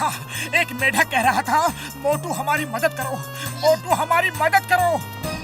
था, एक मेढक कह रहा था, मोटू हमारी मदद करो, मोटू हमारी मदद करो।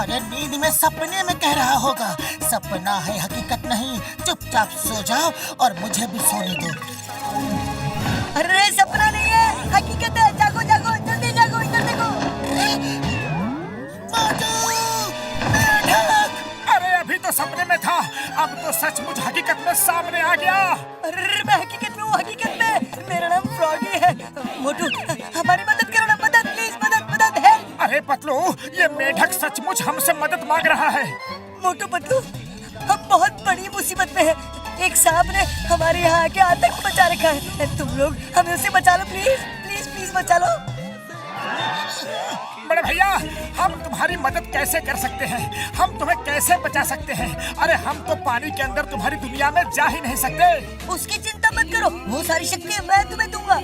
अरे नींद में सपने में कह रहा होगा, सपना है हकीकत नहीं। चुपचाप सो जाओ और मुझे भी सोने दो। अरे सपना नहीं है, हकीकत है। जागो जागो, जल्दी जागो, इधर देखो। अरे अभी तो सपने में था, अब तो सचमुच हकीकत में सामने आ गया। अरे मैं हकीकत में हूँ, हकीकत में। मेरा नाम फ्रॉगी है। मोटू हमारी मदद करो ना, मदद प्लीज, मदद मदद है। अरे पतलू, ये मेढक सचमुच हमसे मदद मांग रहा है। मोटू पतलू, हम बहुत बड़ी मुसीबत में हैं। एक सांप ने हमारे यहाँ आके आतंक मचा रखा है। तुम लोग हमें उसे बचा लो प्लीज, प्लीज प्लीज बचा लो। बड़े भैया, हम तुम्हारी मदद कैसे कर सकते हैं? हम तुम्हें कैसे बचा सकते हैं? अरे हम तो पानी के अंदर तुम्हारी दुनिया में जा ही नहीं सकते। उसकी चिंता मत करो, वो सारी शक्तियाँ मैं तुम्हें दूंगा।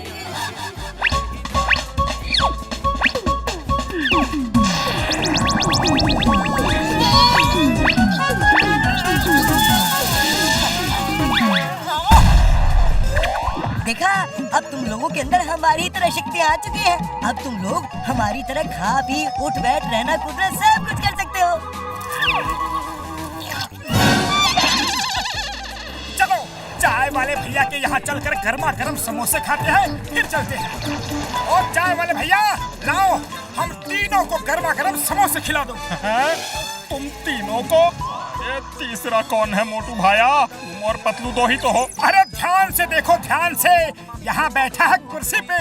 देखा, अब तुम लोगों के अंदर हमारी तरह शक्तियाँ आ चुकी हैं। अब तुम लोग हमारी तरह खा पी उठ बैठ रहना कूदना सब कुछ कर सकते हो। चलो चाय वाले भैया के यहाँ चलकर गर्मा गर्म समोसे खाते हैं, फिर चलते हैं। और चाय वाले भैया, लाओ हम तीनों को गर्मा गर्म समोसे खिला दो। तुम तीनों को? ये तीसरा कौन है मोटू भाया? तुम और पतलू दो ही तो हो। अरे ध्यान से देखो, ध्यान से, यहाँ बैठा है कुर्सी पे।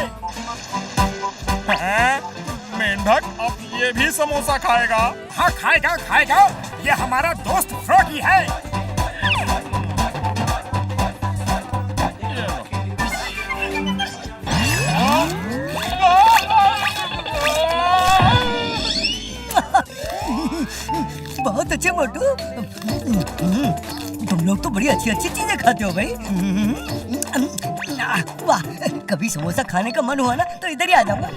मेंढक अब ये भी समोसा खाएगा? हाँ खाएगा खाएगा, ये हमारा दोस्त फ्रॉगी है। बहुत अच्छे मोटू, तुम लोग तो बड़ी अच्छी अच्छी चीजें खाते हो भाई। वाह, कभी समोसा खाने का मन हुआ ना तो इधर ही आ जाऊंगा।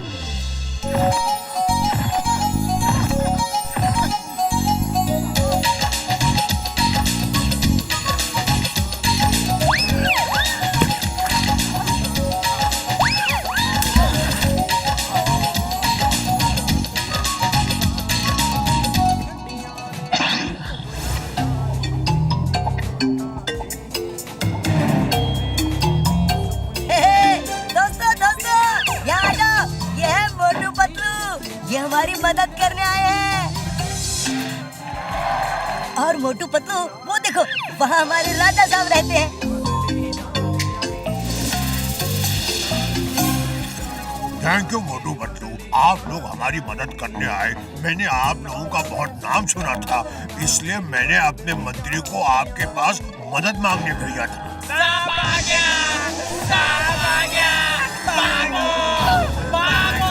ये हमारी मदद करने आए हैं। और मोटू पतलू, वो देखो, वहाँ हमारे राजा साहब रहते हैं। थैंक यू मोटू पतलू, आप लोग हमारी मदद करने आए। मैंने आप लोगों का बहुत नाम सुना था, इसलिए मैंने अपने मंत्री को आपके पास मदद मांगने भेजा था। सांप आ गया, सांप आ गया, भागो, भागो।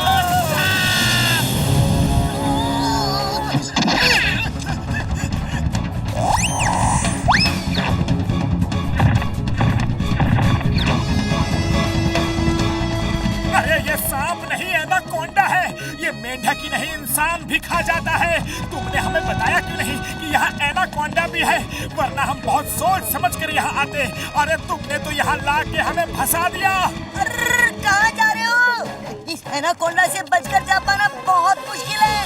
ये सांप नहीं, एनाकोंडा है। ये मेंढक ही नहीं, इंसान भी खा जाता है। तुमने हमें बताया क्यों नहीं कि यहाँ एनाकोंडा भी है? वरना हम बहुत सोच समझ कर यहाँ आते। अरे तुमने तो यहाँ लाके हमें फंसा दिया। अरे कहाँ जा रहे हो? इस एनाकोंडा से बचकर जा पाना बहुत मुश्किल है।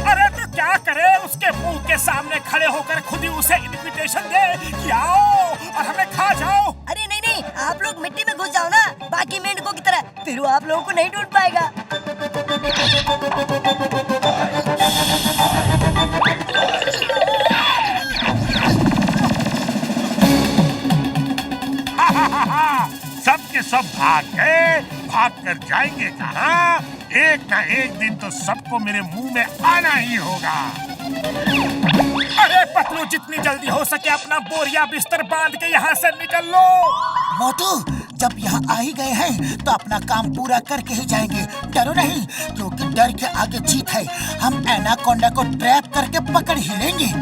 अरे तो क्या करे, उसके मुंह के सामने खड़े होकर खुद ही उसे इन्विटेशन दे कि आओ और हमें खा जाओ। अरे नहीं नहीं, आप लोग मिट्टी में घुस जाओ ना, बाकी मेंढकों की तरह, फिर वो आप लोगों को नहीं ढूंढ पाएगा। सब के सब भाग गए, भाग कर जाएंगे कहाँ? एक ना एक दिन तो सबको मेरे मुंह में आना ही होगा। अरे पतलू, जितनी जल्दी हो सके अपना बोरिया बिस्तर बांध के यहाँ से निकल लो। मोटू, जब यहाँ आ ही गए हैं तो अपना काम पूरा करके ही जाएंगे। डरो नहीं, क्योंकि डर के आगे जीत है। हम एनाकोंडा को ट्रैप करके पकड़ ही लेंगे।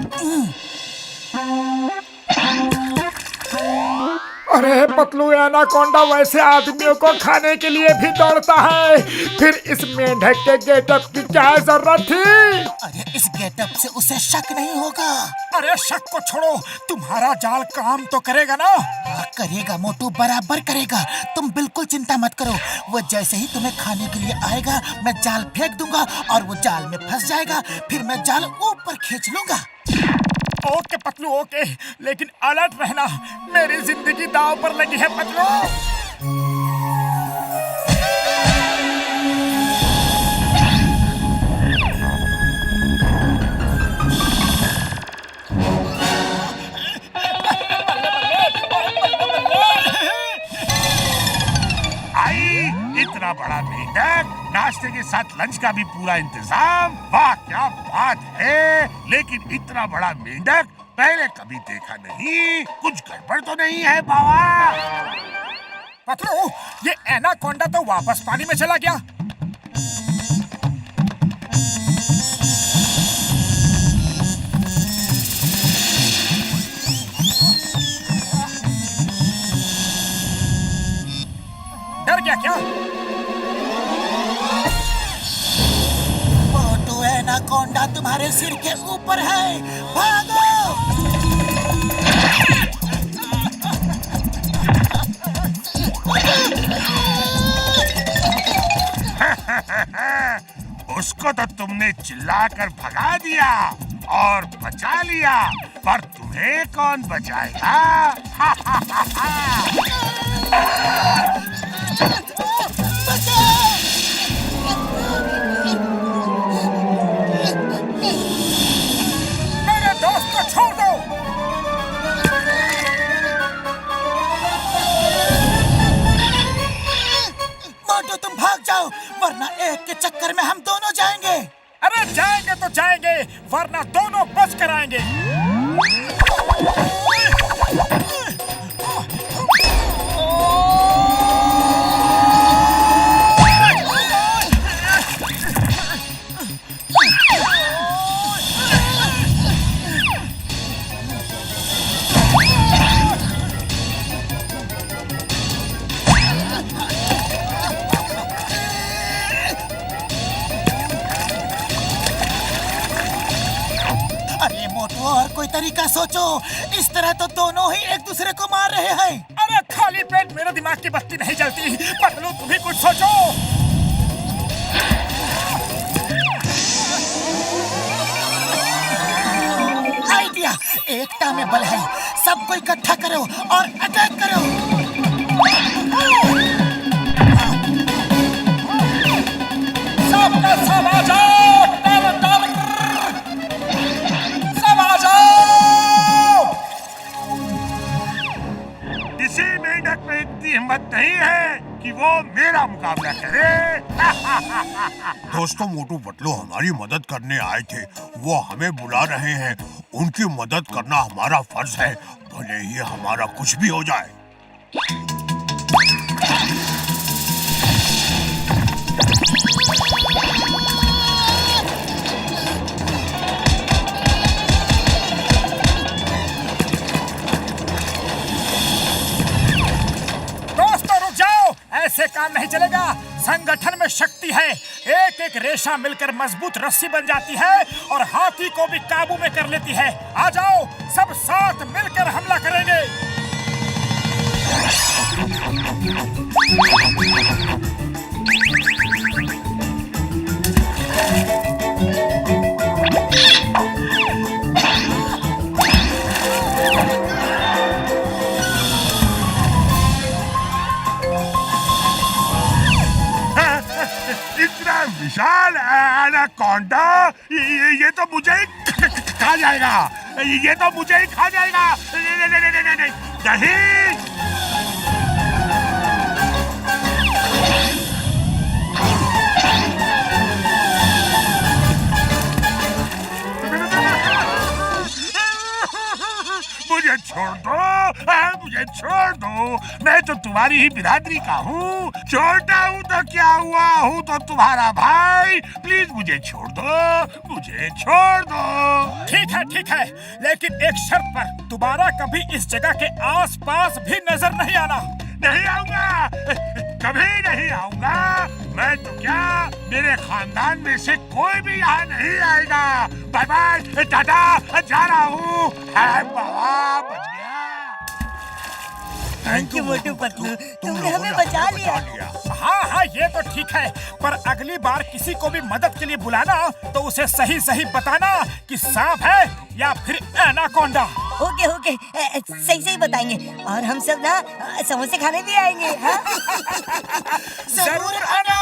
अरे पतलू, एनाकोंडा वैसे आदमियों को खाने के लिए भी दौड़ता है, फिर इस मेंढक के गेटअप की क्या जरूरत थी? अरे इस गेटअप से उसे शक नहीं होगा। अरे शक को छोड़ो, तुम्हारा जाल काम तो करेगा ना? करेगा मोटू, बराबर करेगा। तुम बिल्कुल चिंता मत करो। वो जैसे ही तुम्हें खाने के लिए आएगा, मैं जाल फेंक दूंगा और वो जाल में फंस जाएगा। फिर मैं जाल ऊपर खींच लूंगा। ओके पतलू, ओके, लेकिन अलर्ट रहना, मेरी जिंदगी दांव पर लगी है पतलू। आई इतना बड़ा मेंढक, नाश्ते के साथ लंच का भी पूरा इंतजाम, वाह क्या बात है। लेकिन इतना बड़ा मेंढक पहले कभी देखा नहीं, कुछ गड़बड़ तो नहीं है बाबा? पतलू, ये एनाकोंडा तो वापस पानी में चला गया। डर गया क्या? मोटू, एनाकोंडा तुम्हारे सिर के ऊपर है, भागो। उसको तो तुमने चिल्लाकर भगा दिया और बचा लिया, पर तुम्हें कौन बचाएगा? मेरे दोस्त को छोड़ दो। मोटू तुम भाग जाओ, वरना एक के चक्कर में हम दोनों जाएंगे। अरे जाएंगे तो जाएंगे, वरना दोनों बच कर आएंगे। अरे मोटू, और कोई तरीका सोचो। इस तरह तो दोनों ही एक दूसरे को मार रहे हैं। अरे खाली पेट मेरे दिमाग की बत्ती नहीं जलती। पतलू, तुम भी कुछ सोचो। आइडिया, एकता में बल है। सबको इकट्ठा करो और अटैक करो। सबका सब आ जाओ, सब आ जाओ। किसी मेंढक में इतनी हिम्मत नहीं है कि वो मेरा मुकाबला करे। दोस्तों, मोटू पतलू हमारी मदद करने आए थे, वो हमें बुला रहे हैं। उनकी मदद करना हमारा फर्ज है, भले ही हमारा कुछ भी हो जाए। दोस्तों रुक जाओ, ऐसे काम नहीं चलेगा। संगठन में शक्ति है। एक एक रेशा मिलकर मजबूत रस्सी बन जाती है और हाथी को भी काबू में कर लेती है। आ जाओ, सब साथ मिलकर हमला करेंगे। इतना विशाल एनाकोंडा, ये तो मुझे ही खा जाएगा। ये तो मुझे ही खा जाएगा। नहीं। मुझे छोड़ दो, मुझे छोड़ दो। हूँ, मैं तो तुम्हारी ही बिरादरी का हूँ। छोटा हूँ तो क्या हुआ, हूँ तो तुम्हारा भाई। प्लीज मुझे छोड़ दो, मुझे छोड़ दो। ठीक है, लेकिन एक शर्त पर, दोबारा कभी इस जगह के आसपास भी नजर नहीं आना। नहीं आऊंगा, कभी नहीं आऊंगा। मैं तो क्या, मेरे खानदान में से कोई भी यहाँ नहीं आएगा। बाय बाय टाटा, जा रहा हूँ। बाबा बच गया। थैंक यू मोटू पतलू, तुमने हमें बचा लिया। हाँ, ये तो ठीक है, पर अगली बार किसी को भी मदद के लिए बुलाना तो उसे सही बताना कि सांप है या फिर एनाकोंडा। ओके, सही बताएंगे, और हम सब ना समोसे खाने भी आएंगे। हाँ? जरूर आना।